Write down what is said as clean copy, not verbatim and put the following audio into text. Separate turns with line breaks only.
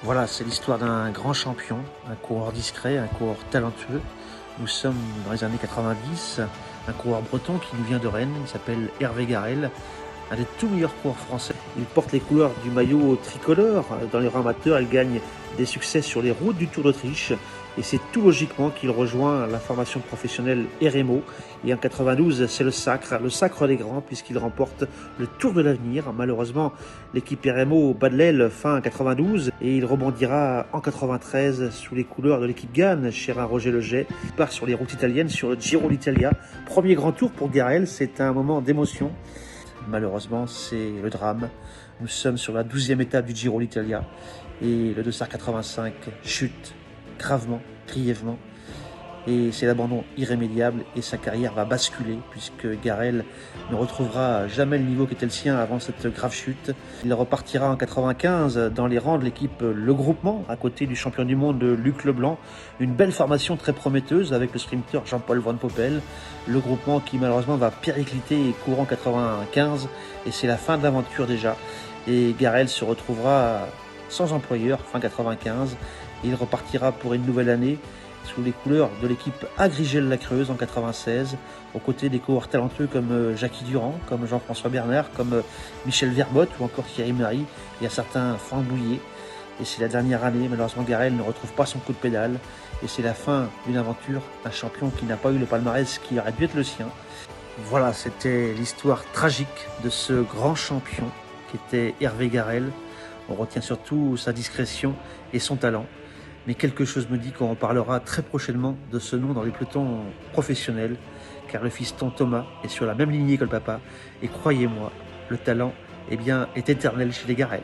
Voilà, c'est l'histoire d'un grand champion, un coureur discret, un coureur talentueux. Nous sommes dans les années 90, un coureur breton qui nous vient de Rennes, il s'appelle Hervé Garrel, un des tout meilleurs coureurs français. Il porte les couleurs du maillot tricolore. Dans les rangs amateurs, il gagne des succès sur les routes du Tour d'Autriche. Et c'est tout logiquement qu'il rejoint la formation professionnelle RMO. Et en 92, c'est le sacre des grands, puisqu'il remporte le Tour de l'Avenir. Malheureusement, l'équipe RMO bat de l'aile fin 92 et il rebondira en 93 sous les couleurs de l'équipe Gann, chez un Roger Leget. Il part sur les routes italiennes, sur le Giro d'Italia. Premier grand tour pour Garrel, c'est un moment d'émotion. Malheureusement, c'est le drame. Nous sommes sur la 12e étape du Giro d'Italia et le dossard 85 chute gravement, grièvement. Et c'est l'abandon irrémédiable et sa carrière va basculer puisque Garrel ne retrouvera jamais le niveau qui était le sien avant cette grave chute. Il repartira en 95 dans les rangs de l'équipe Le Groupement à côté du champion du monde Luc Leblanc. Une belle formation très prometteuse avec le sprinter Jean-Paul Van Poppel. Le Groupement qui malheureusement va péricliter courant 95 et c'est la fin de l'aventure déjà. Et Garrel se retrouvera sans employeur fin 95 et il repartira pour une nouvelle année sous les couleurs de l'équipe Agrigel-la-Creuse en 96, aux côtés des coureurs talentueux comme Jackie Durand, comme Jean-François Bernard, comme Michel Verbotte ou encore Thierry Marie, et à certains Franck Bouillet. Et c'est la dernière année, malheureusement Garrel ne retrouve pas son coup de pédale, et c'est la fin d'une aventure, un champion qui n'a pas eu le palmarès qui aurait dû être le sien. Voilà, c'était l'histoire tragique de ce grand champion qui était Hervé Garrel. On retient surtout sa discrétion et son talent. Mais quelque chose me dit qu'on reparlera très prochainement de ce nom dans les pelotons professionnels, car le fiston Thomas est sur la même lignée que le papa, et croyez-moi, le talent est éternel chez les Garrel.